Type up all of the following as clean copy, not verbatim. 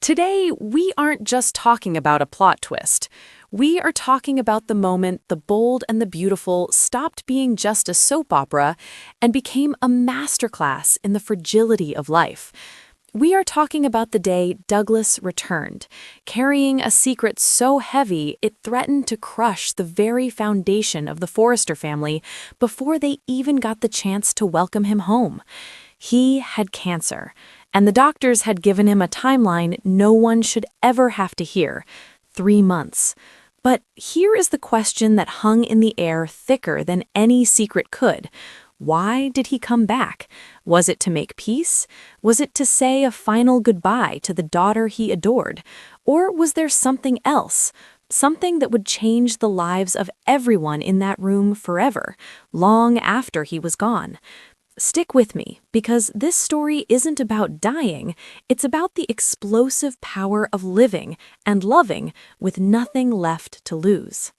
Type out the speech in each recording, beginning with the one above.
Today, we aren't just talking about a plot twist. We are talking about the moment The Bold and the Beautiful stopped being just a soap opera and became a masterclass in the fragility of life. We are talking about the day Douglas returned, carrying a secret so heavy it threatened to crush the very foundation of the Forrester family before they even got the chance to welcome him home. He had cancer, and the doctors had given him a timeline no one should ever have to hear: 3 months. But here is the question that hung in the air thicker than any secret could. Why did he come back? Was it to make peace? Was it to say a final goodbye to the daughter he adored? Or was there something else? Something that would change the lives of everyone in that room forever, long after he was gone. Stick with me, because this story isn't about dying, it's about the explosive power of living and loving with nothing left to lose.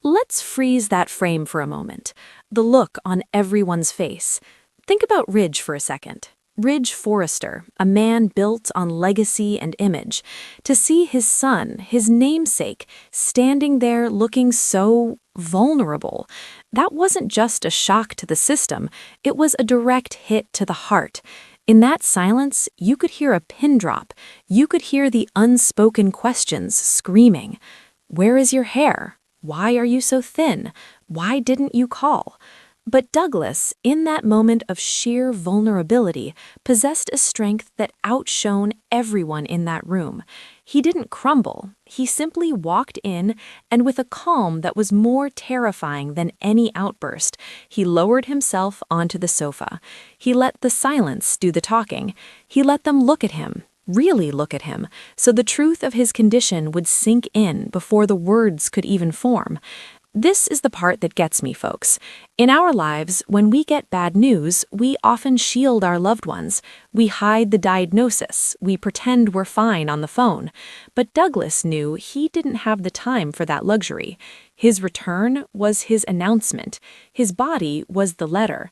Let's freeze that frame for a moment, the look on everyone's face. Think about Ridge for a second. Ridge Forrester, a man built on legacy and image. To see his son, his namesake, standing there looking so vulnerable, that wasn't just a shock to the system, it was a direct hit to the heart. In that silence, you could hear a pin drop. You could hear the unspoken questions screaming. Where is your hair? Why are you so thin? Why didn't you call? But Douglas, in that moment of sheer vulnerability, possessed a strength that outshone everyone in that room. He didn't crumble. He simply walked in, and with a calm that was more terrifying than any outburst, he lowered himself onto the sofa. He let the silence do the talking. He let them look at him. Really look at him, so the truth of his condition would sink in before the words could even form. This is the part that gets me, folks. In our lives, when we get bad news, we often shield our loved ones. We hide the diagnosis. We pretend we're fine on the phone. But Douglas knew he didn't have the time for that luxury. His return was his announcement. His body was the letter.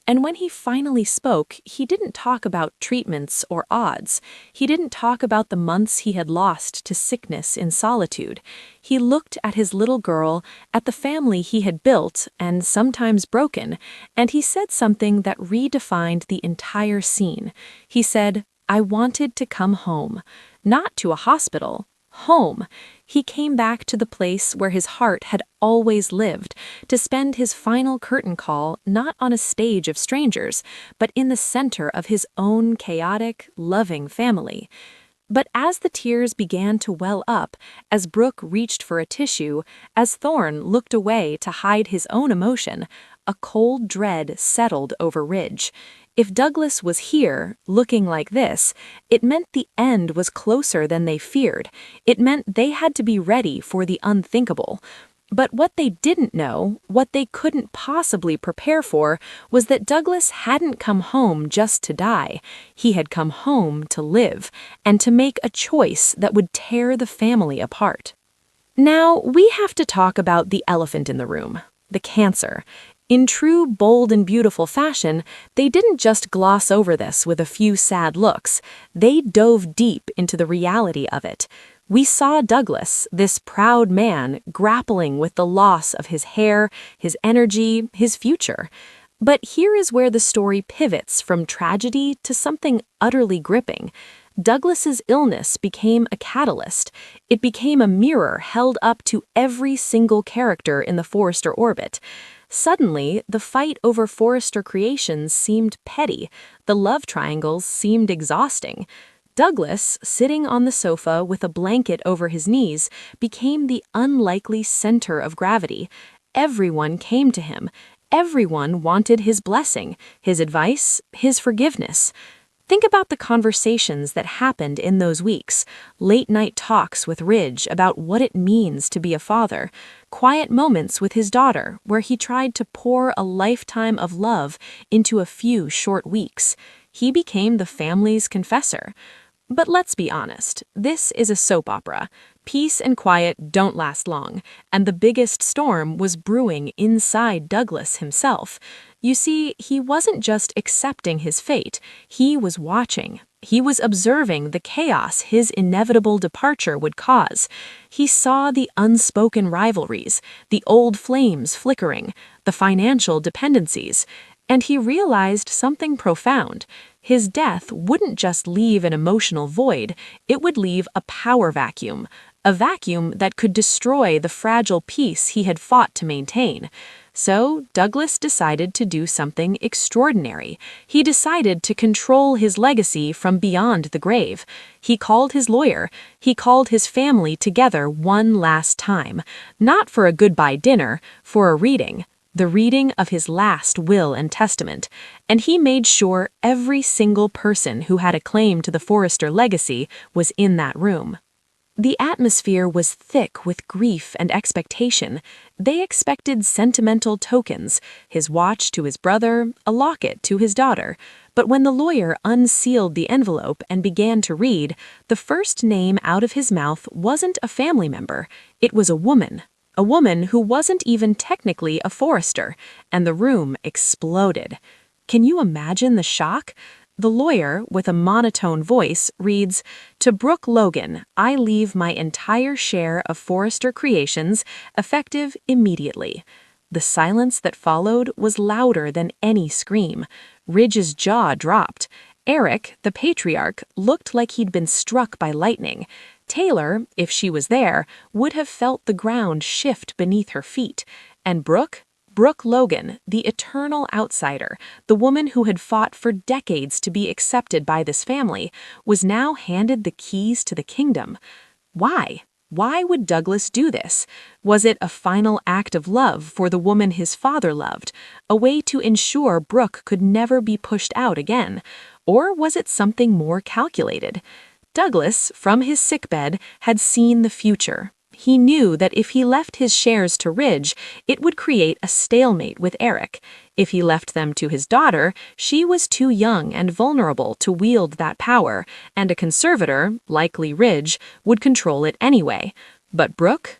And when he finally spoke, he didn't talk about treatments or odds. He didn't talk about the months he had lost to sickness in solitude. He looked at his little girl, at the family he had built and sometimes broken, and he said something that redefined the entire scene. He said, "I wanted to come home." Not to a hospital. Home. He came back to the place where his heart had always lived, to spend his final curtain call not on a stage of strangers, but in the center of his own chaotic, loving family. But as the tears began to well up, as Brooke reached for a tissue, as Thorne looked away to hide his own emotion, a cold dread settled over Ridge. If Douglas was here, looking like this, it meant the end was closer than they feared. It meant they had to be ready for the unthinkable. But what they didn't know, what they couldn't possibly prepare for, was that Douglas hadn't come home just to die. He had come home to live, and to make a choice that would tear the family apart. Now, we have to talk about the elephant in the room, the cancer. In true bold and beautiful fashion, they didn't just gloss over this with a few sad looks. They dove deep into the reality of it. We saw Douglas, this proud man, grappling with the loss of his hair, his energy, his future. But here is where the story pivots from tragedy to something utterly gripping. Douglas's illness became a catalyst. It became a mirror held up to every single character in the Forrester orbit. Suddenly, the fight over Forrester creations seemed petty. The love triangles seemed exhausting. Douglas, sitting on the sofa with a blanket over his knees, became the unlikely center of gravity. Everyone came to him. Everyone wanted his blessing, his advice, his forgiveness. Think about the conversations that happened in those weeks. Late-night talks with Ridge about what it means to be a father. Quiet moments with his daughter where he tried to pour a lifetime of love into a few short weeks. He became the family's confessor. But let's be honest, this is a soap opera. Peace and quiet don't last long, and the biggest storm was brewing inside Douglas himself. You see, he wasn't just accepting his fate, he was watching. He was observing the chaos his inevitable departure would cause. He saw the unspoken rivalries, the old flames flickering, the financial dependencies, and he realized something profound. His death wouldn't just leave an emotional void, it would leave a power vacuum, a vacuum that could destroy the fragile peace he had fought to maintain. So Douglas decided to do something extraordinary. He decided to control his legacy from beyond the grave. He called his lawyer. He called his family together one last time, not for a goodbye dinner, for a reading. The reading of his last will and testament, and he made sure every single person who had a claim to the Forrester legacy was in that room. The atmosphere was thick with grief and expectation. They expected sentimental tokens, his watch to his brother, a locket to his daughter. But when the lawyer unsealed the envelope and began to read, the first name out of his mouth wasn't a family member. It was a woman. A woman who wasn't even technically a Forrester, and the room exploded. Can you imagine the shock? The lawyer, with a monotone voice, reads, "To Brooke Logan, I leave my entire share of Forrester Creations, effective immediately." The silence that followed was louder than any scream. Ridge's jaw dropped. Eric, the patriarch, looked like he'd been struck by lightning. Taylor, if she was there, would have felt the ground shift beneath her feet. And Brooke Logan, the eternal outsider, the woman who had fought for decades to be accepted by this family, was now handed the keys to the kingdom. Why? Why would Douglas do this? Was it a final act of love for the woman his father loved, a way to ensure Brooke could never be pushed out again? Or was it something more calculated? Douglas, from his sickbed, had seen the future. He knew that if he left his shares to Ridge, it would create a stalemate with Eric. If he left them to his daughter, she was too young and vulnerable to wield that power, and a conservator, likely Ridge, would control it anyway. But Brooke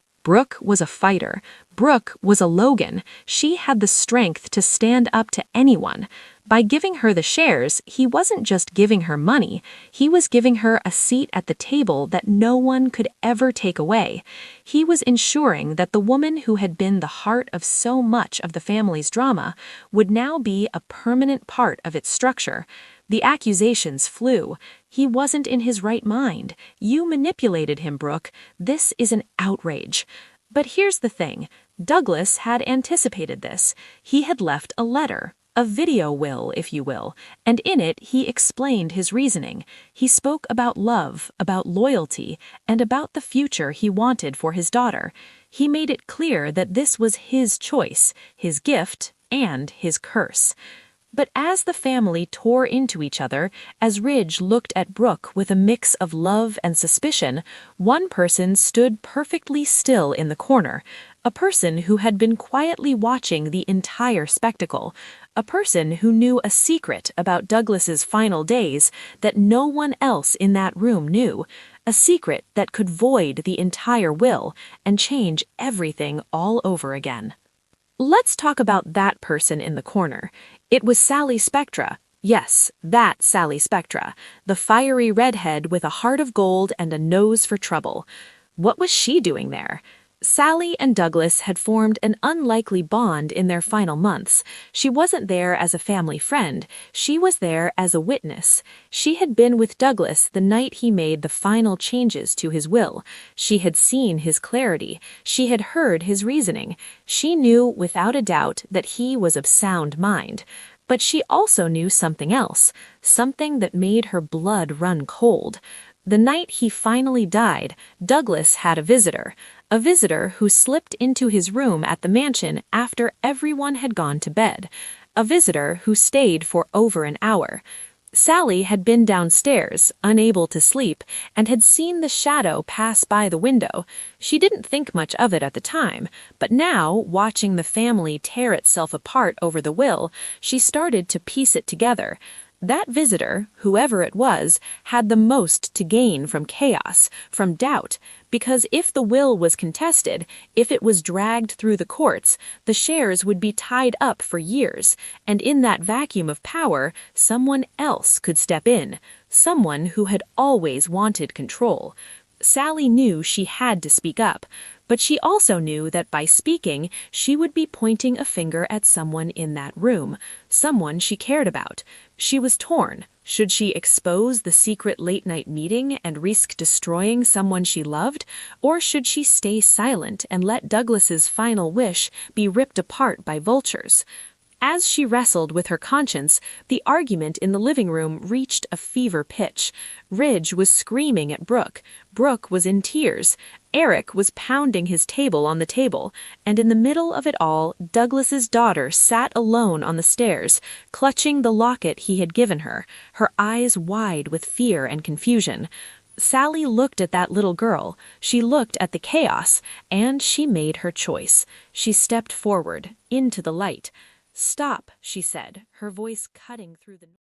was a fighter. Brooke was a Logan. She had the strength to stand up to anyone. By giving her the shares, he wasn't just giving her money, he was giving her a seat at the table that no one could ever take away. He was ensuring that the woman who had been the heart of so much of the family's drama would now be a permanent part of its structure. The accusations flew. He wasn't in his right mind. You manipulated him, Brooke. This is an outrage. But here's the thing. Douglas had anticipated this. He had left a letter. A video will, if you will, and in it he explained his reasoning. He spoke about love, about loyalty, and about the future he wanted for his daughter. He made it clear that this was his choice, his gift, and his curse. But as the family tore into each other, as Ridge looked at Brooke with a mix of love and suspicion, one person stood perfectly still in the corner, a person who had been quietly watching the entire spectacle, a person who knew a secret about Douglas's final days that no one else in that room knew, a secret that could void the entire will and change everything all over again. Let's talk about that person in the corner. It was Sally Spectra. Yes, that Sally Spectra, the fiery redhead with a heart of gold and a nose for trouble. What was she doing there? Sally and Douglas had formed an unlikely bond in their final months. She wasn't there as a family friend. She was there as a witness. She had been with Douglas the night he made the final changes to his will. She had seen his clarity. She had heard his reasoning. She knew without a doubt that he was of sound mind. But she also knew something else, something that made her blood run cold. The night he finally died, Douglas had a visitor who slipped into his room at the mansion after everyone had gone to bed, a visitor who stayed for over an hour. Sally had been downstairs, unable to sleep, and had seen the shadow pass by the window. She didn't think much of it at the time, but now, watching the family tear itself apart over the will, she started to piece it together. That visitor, whoever it was, had the most to gain from chaos, from doubt, because if the will was contested, if it was dragged through the courts, the shares would be tied up for years, and in that vacuum of power, someone else could step in. someone who had always wanted control. Sally knew she had to speak up, but she also knew that by speaking, she would be pointing a finger at someone in that room, someone she cared about. She was torn. Should she expose the secret late-night meeting and risk destroying someone she loved, or should she stay silent and let Douglas's final wish be ripped apart by vultures? As she wrestled with her conscience, the argument in the living room reached a fever pitch. Ridge was screaming at Brooke. Brooke was in tears. Eric was pounding his table on the table, and in the middle of it all, Douglas's daughter sat alone on the stairs, clutching the locket he had given her, her eyes wide with fear and confusion. Sally looked at that little girl, she looked at the chaos, and she made her choice. She stepped forward, into the light. "Stop," she said, her voice cutting through the